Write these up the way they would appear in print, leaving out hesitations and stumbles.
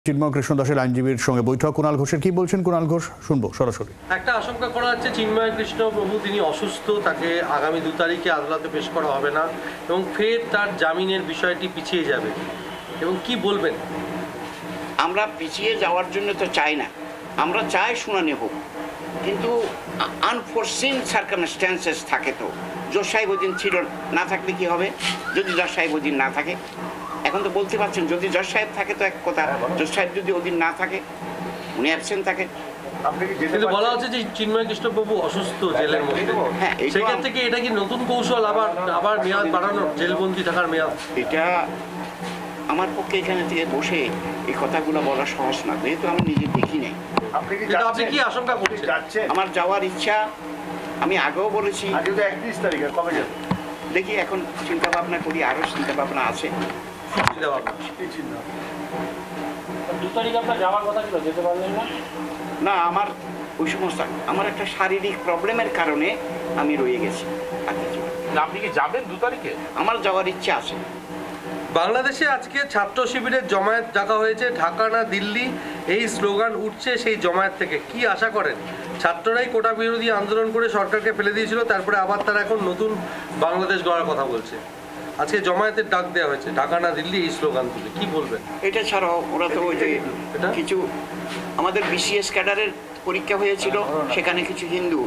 চিন্ময় কৃষ্ণ দাসের আইনজীবীর সঙ্গে বৈঠক। কুণাল ঘোষের কি বলছেন কুণাল ঘোষ শুনবো সরাসরি। একটা আশঙ্কা করা হচ্ছে চিন্ময় কৃষ্ণ প্রভু তিনি অসুস্থ, তাকে আগামী 2 তারিখে আদালতে পেশ করা হবে না এবং ফের তার জামিনের বিষয়টি পিছিয়ে যাবে এবং কি বলবেন? আমরা পিছিয়ে যাওয়ার জন্য তো চাই না, আমরা চাই শুনানি হোক, কিন্তু আনফোরসিন সার্কামস্ট্যান্সেস থাকে। তো জজ সাহেব ওদিন ছিল, না থাকলে কি হবে? যদি জজ সাহেব ওদিন না থাকে, এখন তো বলতে পারছেন যদি জজ সাহেব থাকে তো এক কথা, জজ সাহেব যদি ওদিন না থাকে, উনি অ্যাবসেন্ট থাকে। কিন্তু বলা হচ্ছে যে চিন্ময় কৃষ্ণ প্রভু অসুস্থ জেলের মধ্যে, হ্যাঁ, সেখান থেকে এটা কি নতুন কৌশল আবার মেয়াদ বাড়ানোর, জেলবন্দি থাকার মেয়াদ? এটা আমার পক্ষে এখানে থেকে বসে এই কথাগুলো বলা সহজ না, যেহেতু আমি নিজে দেখি নাই। আপনি কি আশঙ্কা করছেন? আমার যাওয়ার ইচ্ছা, আমি আগেও বলেছি। 31 তারিখে কবে যাবে দেখি, এখন চিন্তা ভাবনা করি, আরো চিন্তা ভাবনা আছে। 2 তারিখ আপনার যাওয়ার কথা ছিল, যেতে পারলেন না? না, আমার ওই সমস্ত আমার একটা শারীরিক প্রবলেমের কারণে আমি রয়ে গেছি। আপনি কি যাবেন 2 তারিখে? আমার যাওয়ার ইচ্ছা আছে। বাংলাদেশে আজকে ছাত্র শিবিরের জমায়েত ডাকা হয়েছে, ঢাকা না দিল্লি, এই স্লোগান উঠছে সেই জমায়েত থেকে। কি আশা করেন? ছাত্ররাই কোটা বিরোধী আন্দোলন করে সরকারকে ফেলে দিয়েছিল, তারপরে আবার তারা এখন নতুন বাংলাদেশ গড়ার কথা বলছে। আজকে জমায়েতের ডাক দেওয়া হয়েছে, ঢাকা না দিল্লি এই স্লোগান তুলে, কি বলবেন? এটা ছাড়াও ওরা তো ওই যে কিছু আমাদের বিসিএস ক্যাডারের পরীক্ষা হয়েছিল, সেখানে কিছু হিন্দু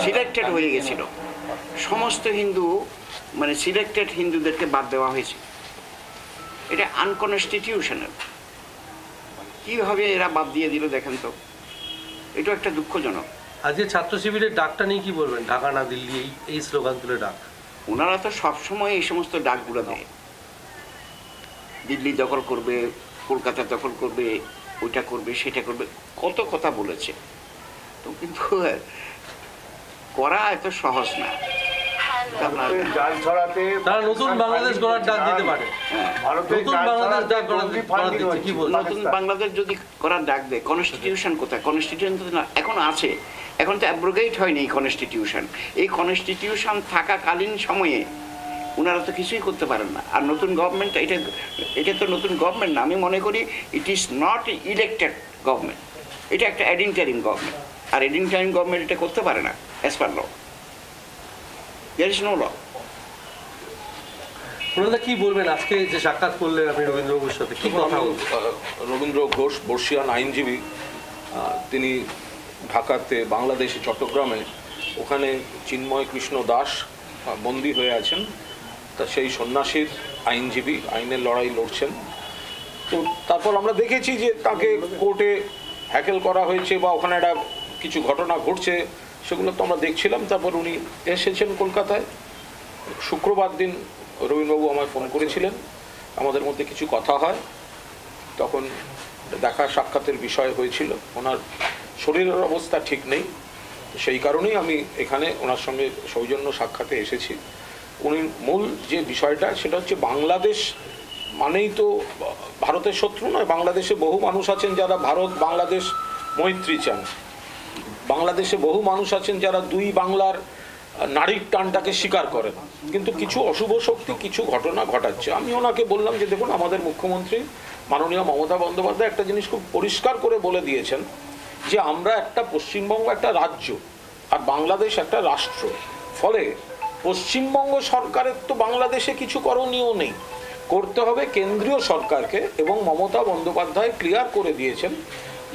সিলেক্টেড হয়ে গেছিল। সমস্ত হিন্দু মানে সিলেক্টেড হিন্দুদেরকে বাদ দেওয়া হয়েছে। এটা আনকনস্টিটিউশনাল। কীভাবে এরা বাদ দিয়ে দিল দেখেন তো, এটা একটা দুঃখজনক। আজকে ছাত্র শিবিরের ডাকটা নিয়ে কি বলবেন? ঢাকা না দিল্লি এই স্লোগান তুলে ডাক। ওনারা তো সবসময় এই সমস্ত ডাকগুলো দেয়, দিল্লি দখল করবে, কলকাতা দখল করবে, ওইটা করবে, সেটা করবে, কত কথা বলেছে। তো কিন্তু করা এত সহজ না। জাল ছড়াতে তারা নতুন বাংলাদেশ গড়ার ডাক দিতে পারে। নতুন বাংলাদেশ ডাক দিচ্ছে, কি বলবেন? নতুন বাংলাদেশ যদি করার ডাক দেয়, কনস্টিটিউশন কোথায়? কনস্টিটিউশন তো না, এখন আছে, এখন তো অ্যাব্রোগেট হয়নি এই কনস্টিটিউশন। এই কনস্টিটিউশন থাকাকালীন সময়ে ওনারা তো কিছুই করতে পারেন না। আর নতুন গভর্নমেন্ট, এটা তো নতুন গভর্নমেন্ট না, আমি মনে করি it is not elected government, এটা একটা অ্যাডিংটারিম গভর্নমেন্ট। আর অ্যাডিংটারিম গভর্নমেন্ট এটা করতে পারে না as per law. There is no law. ওনারা কি বলবেন? আজকে যে সাক্ষাৎ করলেন আপনি রবীন্দ্রবাবুর সাথে, কি কথা বলবেন? রবীন্দ্র ঘোষ বর্ষিয়ান আইনজীবী, তিনি ঢাকাতে, বাংলাদেশে চট্টগ্রামে, ওখানে চিন্ময় কৃষ্ণ দাস বন্দী হয়ে আছেন। তা সেই সন্ন্যাসীর আইনজীবী, আইনের লড়াই লড়ছেন। তো তারপর আমরা দেখেছি যে তাকে কোর্টে হ্যাকেল করা হয়েছে বা ওখানে একটা কিছু ঘটনা ঘটছে, সেগুলো তো আমরা দেখছিলাম। তারপর উনি এসেছেন কলকাতায়। শুক্রবার দিন রবীন্দ্রবাবু আমায় ফোন করেছিলেন, আমাদের মধ্যে কিছু কথা হয়, তখন দেখা সাক্ষাতের বিষয় হয়েছিল। ওনার শরীরের অবস্থা ঠিক নেই, সেই কারণেই আমি এখানে ওনার সঙ্গে সৌজন্য সাক্ষাতে এসেছি। উনি মূল যে বিষয়টা, সেটা হচ্ছে বাংলাদেশ মানেই তো ভারতের শত্রু নয়। বাংলাদেশে বহু মানুষ আছেন যারা ভারত বাংলাদেশ মৈত্রী চান। বাংলাদেশে বহু মানুষ আছেন যারা দুই বাংলার নারীর টানটাকে স্বীকার করেন। কিন্তু কিছু অশুভ শক্তি কিছু ঘটনা ঘটাচ্ছে। আমি ওনাকে বললাম যে দেখুন, আমাদের মুখ্যমন্ত্রী মাননীয় মমতা বন্দ্যোপাধ্যায় একটা জিনিস খুব পরিষ্কার করে বলে দিয়েছেন যে আমরা একটা পশ্চিমবঙ্গ একটা রাজ্য আর বাংলাদেশ একটা রাষ্ট্র। ফলে পশ্চিমবঙ্গ সরকারের তো বাংলাদেশে কিছু করণীয় নেই, করতে হবে কেন্দ্রীয় সরকারকে। এবং মমতা বন্দ্যোপাধ্যায় ক্লিয়ার করে দিয়েছেন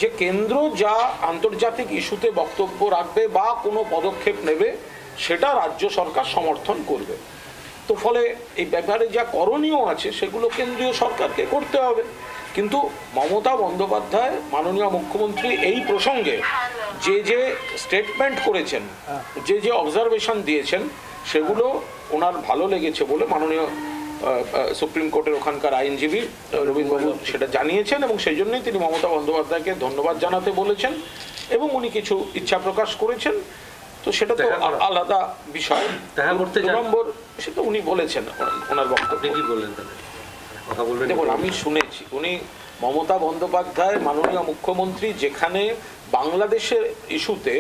যে কেন্দ্র যা আন্তর্জাতিক ইস্যুতে বক্তব্য রাখবে বা কোনো পদক্ষেপ নেবে, সেটা রাজ্য সরকার সমর্থন করবে। তো ফলে এই ব্যাপারে যা করণীয় আছে সেগুলো কেন্দ্রীয় সরকারকে করতে হবে। কিন্তু মমতা বন্দ্যোপাধ্যায় মাননীয় মুখ্যমন্ত্রী এই প্রসঙ্গে যে যে স্টেটমেন্ট করেছেন, যে যে অবজারভেশন দিয়েছেন, সেগুলো ওনার ভালো লেগেছে বলে মাননীয় সুপ্রিম কোর্টের ওখানকার আইনজীবী রবীন্দ্রবাবু সেটা জানিয়েছেন। এবং সেই জন্যই তিনি মমতা বন্দ্যোপাধ্যায়কে ধন্যবাদ জানাতে বলেছেন এবং উনি কিছু ইচ্ছা প্রকাশ করেছেন। তো সেটা তো আলাদা বিষয়। নম্বর সেটা উনি বলেছেন ওনার বক্তব্য। কি বললেন তাহলে? কথা বলবেন? দেখুন, আমি শুনেছি উনি মমতা বন্দ্যোপাধ্যায় মাননীয় মুখ্যমন্ত্রী যেখানে বাংলাদেশের ইস্যুতে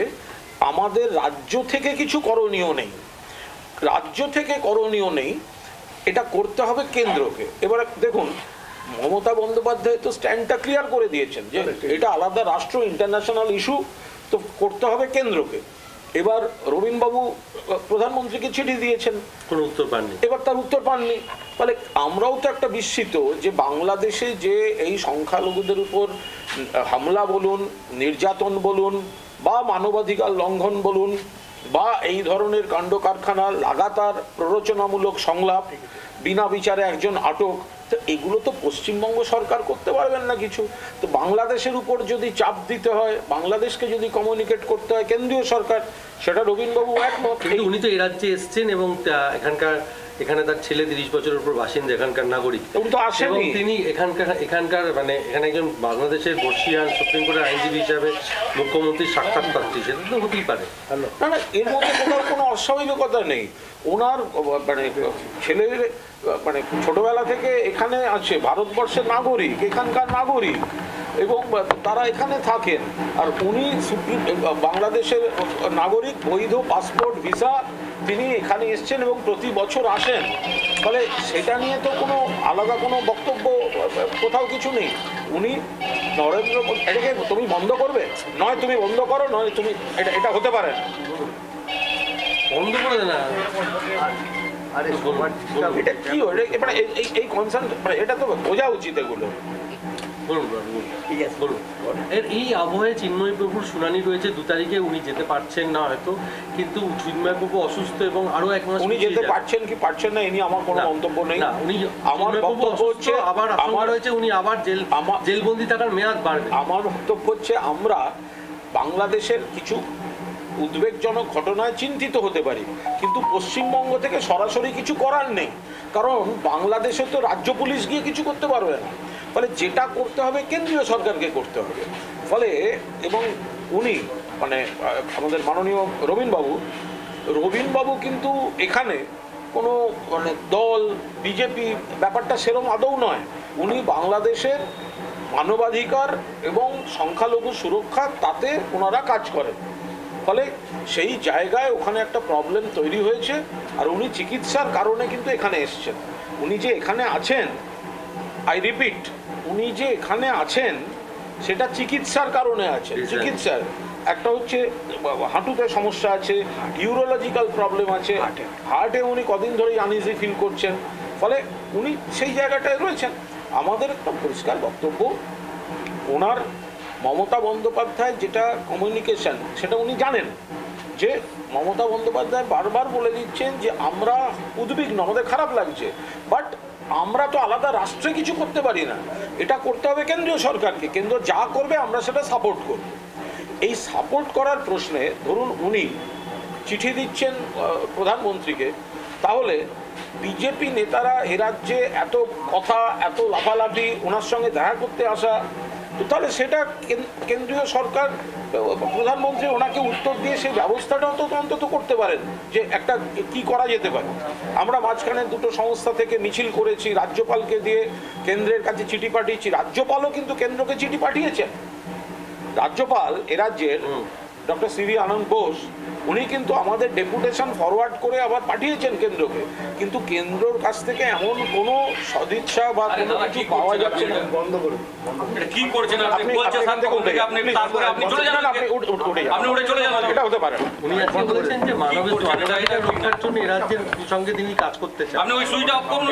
আমাদের রাজ্য থেকে কিছু করণীয় নেই, রাজ্য থেকে করণীয় নেই, এটা করতে হবে কেন্দ্রকে। এবার দেখুন, মমতা বন্দ্যোপাধ্যায় তো স্ট্যান্ডটা ক্লিয়ার করে দিয়েছেন যে এটা আলাদা রাষ্ট্র, ইন্টারন্যাশনাল ইস্যু, তো করতে হবে কেন্দ্রকে। এবার রবীনবাবু প্রধানমন্ত্রীকে চিঠি দিয়েছেন, কোনো উত্তর পাননি, এবার তার উত্তর পাননি। ফলে আমরাও তো একটা বিস্মিত যে বাংলাদেশে যে এই সংখ্যালঘুদের উপর হামলা বলুন, নির্যাতন বলুন, বা মানবাধিকার লঙ্ঘন বলুন, বা এই ধরনের কাণ্ড কারখানা, লাগাতার প্ররোচনামূলক সংলাপ, বিনা বিচারে একজন আটক, তো এগুলো তো পশ্চিমবঙ্গ সরকার করতে পারবেন না কিছু। তো বাংলাদেশের উপর যদি চাপ দিতে হয়, বাংলাদেশকে যদি কমিউনিকেট করতে হয় কেন্দ্রীয় সরকার, সেটা রবীনবাবু একমত। কিন্তু উনি তো এই রাজ্যে এসছেন এবং এখানে তার ছেলে 30 বছরের উপর বাসিন্দা, এখানকার নাগরিক, উনি তো আসেনি। এবং তিনি এখানকার মানে এখানে একজন বাংলাদেশের বর্ষিয়ান সুপ্রিম কোর্টের আইনজীবী হিসাবে মুখ্যমন্ত্রীর সাক্ষাৎ পাচ্ছি, সেটা তো হতেই পারে। না না, এর মধ্যে কোথাও কোনো অস্বাভাবিকতা নেই। ওনার মানে ছেলের মানে ছোটবেলা থেকে এখানে আছে, ভারতবর্ষের নাগরিক, এখানকার নাগরিক, এবং তারা এখানে থাকেন। আর উনি বাংলাদেশের নাগরিক, বৈধ পাসপোর্ট, ভিসা, তিনি এখানে এসছেন এবং প্রতি বছর আসেন। ফলে সেটা নিয়ে তো কোনো আলাদা কোনো বক্তব্য কোথাও কিছু নেই। উনি নরেন্দ্র মোদী, এটাকে তুমি বন্ধ করবে, নয় তুমি বন্ধ করো, নয় তুমি, এটা হতে পারে না। বন্ধ করে দেয় না, এটা কি মানে এই কনসার্ন, মানে এটা তো বোঝা উচিত এগুলো। এই আবহে চিন্ময় প্রভুর শুনানি রয়েছে 2 তারিখে, উনি যেতে পারছেন না হয়তো, কিন্তু চিন্ময় প্রভু অসুস্থ এবং আরো 1 মাস উনি যেতে পারছেন কি পারছেন না এ নিয়ে আমার কোনো মন্তব্য নেই। আমার বক্তব্য হচ্ছে আবার আশঙ্কা রয়েছে উনি আবার জেলবন্দি থাকার মেয়াদ বাড়বে। আমার বক্তব্য হচ্ছে আমরা বাংলাদেশের কিছু উদ্বেগজনক ঘটনায় চিন্তিত হতে পারি, কিন্তু পশ্চিমবঙ্গ থেকে সরাসরি কিছু করার নেই, কারণ বাংলাদেশে তো রাজ্য পুলিশ গিয়ে কিছু করতে পারবে না। ফলে যেটা করতে হবে কেন্দ্রীয় সরকারকে করতে হবে। ফলে এবং উনি মানে আমাদের মাননীয় রবীনবাবু কিন্তু এখানে কোনো মানে দল, বিজেপি ব্যাপারটা সেরকম আদৌ নয়। উনি বাংলাদেশের মানবাধিকার এবং সংখ্যালঘু সুরক্ষা, তাতে ওনারা কাজ করেন। ফলে সেই জায়গায় ওখানে একটা প্রবলেম তৈরি হয়েছে, আর উনি চিকিৎসার কারণে কিন্তু এখানে এসছেন। উনি যে এখানে আছেন, আই রিপিট, উনি যে এখানে আছেন সেটা চিকিৎসার কারণে আছেন। চিকিৎসার একটা হচ্ছে হাঁটুতে সমস্যা আছে, ইউরোলজিক্যাল প্রবলেম আছে, হার্টে উনি কদিন ধরেই আনইজি ফিল করছেন। ফলে উনি সেই জায়গাটায় রয়েছেন। আমাদের একটা পরিষ্কার বক্তব্য, ওনার মমতা বন্দ্যোপাধ্যায় যেটা কমিউনিকেশন, সেটা উনি জানেন যে মমতা বন্দ্যোপাধ্যায় বারবার বলে দিচ্ছেন যে আমরা উদ্বিগ্ন, আমাদের খারাপ লাগছে, বাট আমরা তো আলাদা রাষ্ট্রে কিছু করতে পারি না, এটা করতে হবে কেন্দ্রীয় সরকারকে, কেন্দ্র যা করবে আমরা সেটা সাপোর্ট করব। এই সাপোর্ট করার প্রশ্নে ধরুন উনি চিঠি দিচ্ছেন প্রধানমন্ত্রীকে, তাহলে বিজেপি নেতারা এ রাজ্যে এত কথা, এত লাফালাফি, ওনার সঙ্গে দেখা করতে আসা, তো তাহলে সেটা কেন্দ্রীয় সরকার, প্রধানমন্ত্রী ওনাকে উত্তর দিয়ে সেই ব্যবস্থাটাও তো অন্তত করতে পারেন যে একটা কি করা যেতে পারে। আমরা মাঝখানে 2টো সংস্থা থেকে মিছিল করেছি, রাজ্যপালকে দিয়ে কেন্দ্রের কাছে চিঠি পাঠিয়েছি, রাজ্যপালও কিন্তু কেন্দ্রকে চিঠি পাঠিয়েছেন। রাজ্যপাল এ রাজ্যের ডক্টর সিভি আনন্দ বোস, উনি কিন্তু আমাদের ডেপুটেশন ফরওয়ার্ড করে আবার পাঠিয়েছেন কেন্দ্রকে, কিন্তু কেন্দ্রর কাছ থেকে এমন কোনো সদিচ্ছা বা কোনো কিছু পাওয়া যাচ্ছে না। বন্ধ করুন, কি করছেন আপনি? বলছেন শান্ত করতে, আপনি তারপরে আপনি চলে যান, আপনি উঠে যান, আপনি উঠে চলে যান, এটা হতে পারে না। উনি আজকে বলেছেন যে মানবাধিকার রক্ষার জন্য এই রাজ্যের সঙ্গে তিনি কাজ করতে চান, আপনি ওই সুইচটা অফ করুন,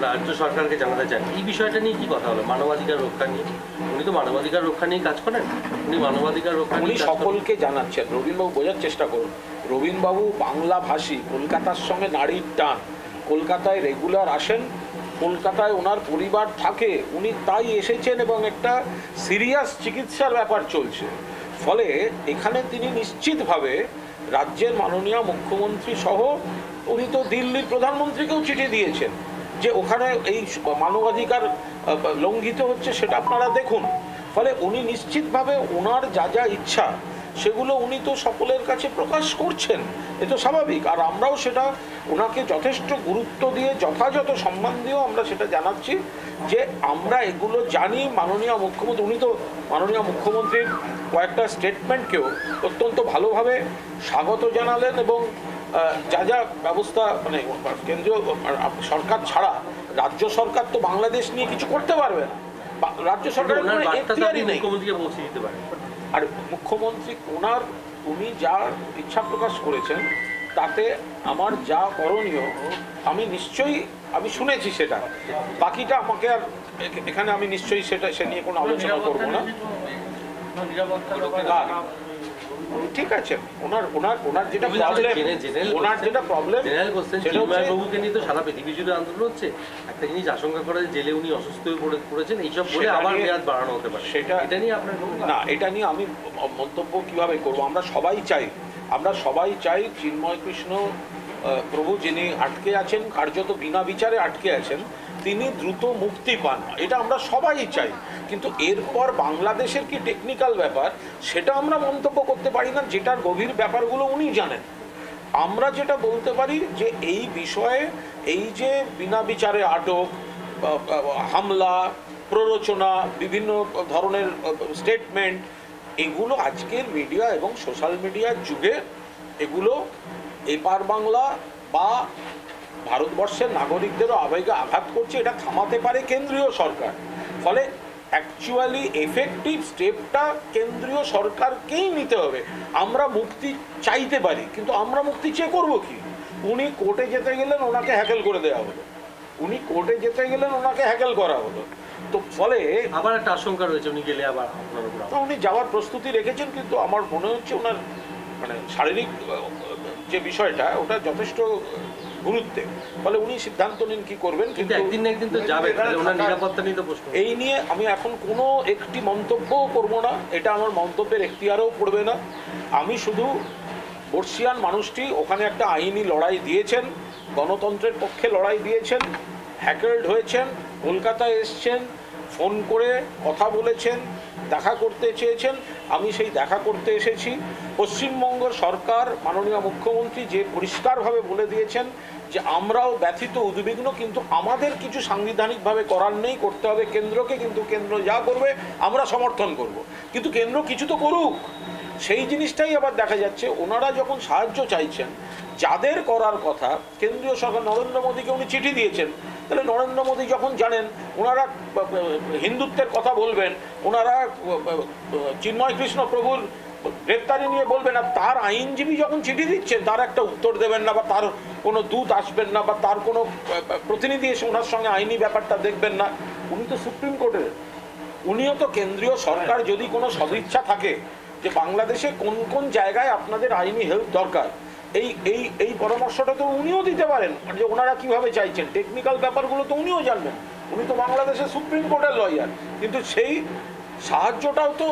রাজ্য সরকারকে জানাতে চান। এই বিষয়টা নিয়ে কি কথা হলো মানবাধিকার রক্ষা নিয়ে? উনি তো মানবাধিকার রক্ষা নিয়ে কাজ করেন, উনি মানবাধিকার রক্ষা উনি নিয়ে সকলকে জানাচ্ছেন। রবীনবাবু বোঝার চেষ্টা করুন, রবীনবাবু বাংলা ভাষী, কলকাতার সঙ্গে নারীর টান, কলকাতায় রেগুলার আসেন, কলকাতায় ওনার পরিবার থাকে, উনি তাই এসেছেন এবং একটা সিরিয়াস চিকিৎসার ব্যাপার চলছে। ফলে এখানে তিনি নিশ্চিতভাবে রাজ্যের মাননীয় মুখ্যমন্ত্রী সহ, উনি তো দিল্লির প্রধানমন্ত্রীকেও চিঠি দিয়েছেন যে ওখানে এই মানবাধিকার লঙ্ঘিত হচ্ছে, সেটা আপনারা দেখুন। ফলে উনি নিশ্চিতভাবে ওনার যা যা ইচ্ছা সেগুলো উনি তো সকলের কাছে প্রকাশ করছেন, এ তো স্বাভাবিক। আর আমরাও সেটা ওনাকে যথেষ্ট গুরুত্ব দিয়ে, যথাযথ সম্মান দিয়েও আমরা সেটা জানাচ্ছি যে আমরা এগুলো জানি। মাননীয় মুখ্যমন্ত্রী, উনি তো মাননীয় মুখ্যমন্ত্রীর কয়েকটা স্টেটমেন্টকেও অত্যন্ত ভালোভাবে স্বাগত জানালেন এবং যা যা ব্যবস্থা মানে কেন্দ্রীয় সরকার ছাড়া রাজ্য সরকার তো বাংলাদেশ নিয়ে কিছু করতে পারবে না, রাজ্য সরকারের কোনো এখতিয়ারই নেই। মুখ্যমন্ত্রীকে পৌঁছে দিতে পারে। আর মুখ্যমন্ত্রী উনি যা ইচ্ছা প্রকাশ করেছেন তাতে আমার যা করণীয় আমি শুনেছি, সেটা বাকিটা আমাকে আর এখানে আমি নিশ্চয়ই সে নিয়ে কোনো আলোচনা করবো না। ঠিক আছে, ওনার যেটা প্রবলেম চিন্ময়বাবুকে নিয়ে তো সারা পৃথিবী জুড়ে আন্দোলন হচ্ছে। একটা জিনিস আশঙ্কা করা যে জেলে উনি অসুস্থ হয়ে পড়েছেন, এইসব বলে আবার মেয়াদ বাড়ানো হতে পারে। এটা নিয়ে আপনার না, এটা নিয়ে আমি মন্তব্য কিভাবে করব? আমরা সবাই চাই চিন্ময় কৃষ্ণ প্রভু যিনি আটকে আছেন, কার্যত বিনা বিচারে আটকে আছেন, তিনি দ্রুত মুক্তি পান, এটা আমরা সবাই চাই। কিন্তু এরপর বাংলাদেশের কি টেকনিক্যাল ব্যাপার সেটা আমরা মন্তব্য করতে পারি না, যেটার গভীর ব্যাপারগুলো উনি জানেন। আমরা যেটা বলতে পারি যে এই বিষয়ে এই যে বিনা বিচারে আটক, হামলা, প্ররোচনা, বিভিন্ন ধরনের স্টেটমেন্ট, এগুলো আজকের মিডিয়া এবং সোশ্যাল মিডিয়ার যুগে এগুলো এপার বাংলা বা ভারতবর্ষের নাগরিকদেরও আবেগে আঘাত করছে। এটা থামাতে পারে কেন্দ্রীয় সরকার। ফলে অ্যাকচুয়ালি এফেক্টিভ স্টেপটা কেন্দ্রীয় সরকারকেই নিতে হবে। আমরা মুক্তি চাইতে পারি, কিন্তু আমরা মুক্তি চেয়ে করবো কি? উনি কোর্টে যেতে গেলেন, ওনাকে হ্যাকেল করে দেওয়া হলো। করা হলো। তো ফলে আবার একটা আশঙ্কা রয়েছে উনি গেলে আবার উনি যাওয়ার প্রস্তুতি রেখেছেন, কিন্তু আমার মনে হচ্ছে ওনার শারীরিক যে বিষয়টা ওটা যথেষ্ট গুরুত্বের। ফলে উনি সিদ্ধান্ত নিন কি করবেন, কিন্তু একদিন না একদিন তো যাবে, ওনার নিরাপত্তা নিয়ে তো প্রশ্ন। এই নিয়ে আমি এখন কোনো একটি মন্তব্যও করব না, এটা আমার মন্তব্যের এখতিয়ারও পড়বে না। আমি শুধু বর্ষিয়ান মানুষটি ওখানে একটা আইনি লড়াই দিয়েছেন, গণতন্ত্রের পক্ষে লড়াই দিয়েছেন, হ্যাকেলড হয়েছেন, কলকাতায় এসছেন, ফোন করে কথা বলেছেন, দেখা করতে চেয়েছেন, আমি সেই দেখা করতে এসেছি। পশ্চিমবঙ্গ সরকার, মাননীয় মুখ্যমন্ত্রী যে পরিষ্কারভাবে বলে দিয়েছেন যে আমরাও ব্যথিত, উদ্বিগ্ন, কিন্তু আমাদের কিছু সাংবিধানিকভাবে করার নেই, করতে হবে কেন্দ্রকে, কিন্তু কেন্দ্র যা করবে আমরা সমর্থন করব। কিন্তু কেন্দ্র কিছু তো করুক, সেই জিনিসটাই আবার দেখা যাচ্ছে। ওনারা যখন সাহায্য চাইছেন, যাদের করার কথা, কেন্দ্রীয় সরকার নরেন্দ্র মোদীকে উনি চিঠি দিয়েছেন, তাহলে নরেন্দ্র মোদী যখন জানেন ওনারা হিন্দুত্বের কথা বলবেন, ওনারা চিন্ময় কৃষ্ণ প্রভুর গ্রেপ্তারি নিয়ে বলবেন, আর তার আইনজীবী যখন চিঠি দিচ্ছেন তার একটা উত্তর দেবেন না, বা তার কোনো দূত আসবেন না, বা তার কোনো প্রতিনিধি এসে ওনার সঙ্গে আইনি ব্যাপারটা দেখবেন না। উনি তো সুপ্রিম কোর্টের, উনিও তো কেন্দ্রীয় সরকার যদি কোনো সদিচ্ছা থাকে যে বাংলাদেশে কোন কোন জায়গায় আপনাদের আইনি হেল্প দরকার, এই পরামর্শটা তো উনিও দিতে পারেন, যে ওনারা কিভাবে চাইছেন, টেকনিক্যাল ব্যাপারগুলো তো উনিও জানবেন। উনি তো বাংলাদেশের সুপ্রিম কোর্টের লয়ার, কিন্তু সেই সাহায্যটাও তো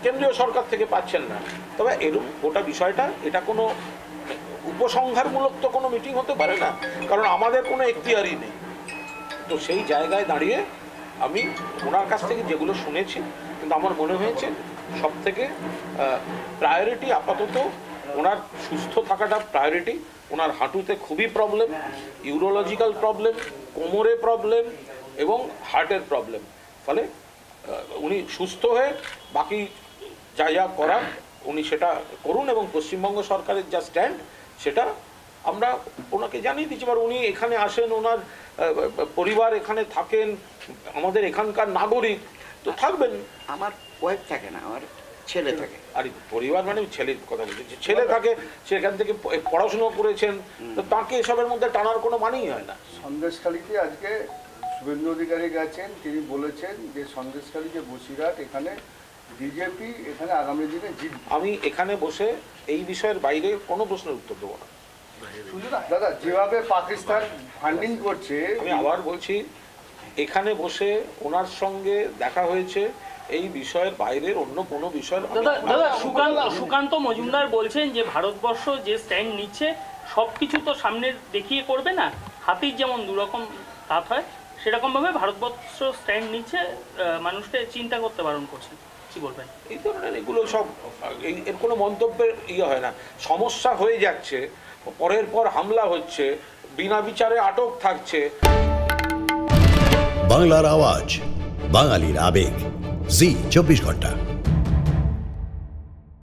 কেন্দ্রীয় সরকার থেকে পাচ্ছেন না। তবে এরকম গোটা বিষয়টা, এটা কোনো উপসংহারমূলক তো কোনো মিটিং হতে পারে না, কারণ আমাদের কোনো এখতিয়ারই নেই। তো সেই জায়গায় দাঁড়িয়ে আমি ওনার কাছ থেকে যেগুলো শুনেছি, কিন্তু আমার মনে হয়েছে সব থেকে প্রায়োরিটি আপাতত ওনার সুস্থ থাকাটা প্রায়োরিটি। ওনার হাঁটুতে খুবই প্রবলেম, ইউরোলজিক্যাল প্রবলেম, কোমরে প্রবলেম এবং হার্টের প্রবলেম। ফলে উনি সুস্থ হয়ে বাকি যা যা করার উনি সেটা করুন, এবং পশ্চিমবঙ্গ সরকারের যা স্ট্যান্ড সেটা আমরা ওনাকে জানিয়ে দিচ্ছি। এবার উনি এখানে আসেন, ওনার পরিবার এখানে থাকেন, আমাদের এখানকার নাগরিক তো থাকবেন। আমার ওয়াইফ থাকে না, আমার ছেলে থাকে। আর পরিবার মানে ছেলের কথা বলছি, যে ছেলে থাকে, সেখান থেকে পড়াশুনো করেছেন, তো তাকে এসবের মধ্যে টানার কোনো মানেই হয় না। সন্দেশখালীতে আজকে শুভেন্দু অধিকারী গেছেন, তিনি বলেছেন যে সন্দেশখালী যে বসিরহাট, এখানে বিজেপি এখানে আগামী দিনে জিতবে। আমি এখানে বসে এই বিষয়ের বাইরে কোনো প্রশ্নের উত্তর দেবো না। দাদা, যেভাবে পাকিস্তান ফান্ডিং করছে, আমি আবার বলছি, এখানে বসে ওনার সঙ্গে দেখা হয়েছে, এই বিষয়ের বাইরের অন্য কোনো বিষয়। দাদা সুকান্ত মজুমদার বলছেন যে ভারতবর্ষ যে স্ট্যান্ড নিচ্ছে সবকিছু তো সামনে দেখিয়ে করবে না, হাতির যেমন দুরকম দাঁত হয় সেরকমভাবে ভারতবর্ষ স্ট্যান্ড নিচ্ছে, মানুষকে চিন্তা করতে বারণ করছে। কি বলবেন? এই ধরনের এগুলো সব, এর কোনো মন্তব্যের হয় না। সমস্যা হয়ে যাচ্ছে, পরের পর হামলা হচ্ছে, বিনা বিচারে আটক থাকছে। বাংলার আওয়াজ, বাঙালির আবেগ, জি 24 ঘন্টা।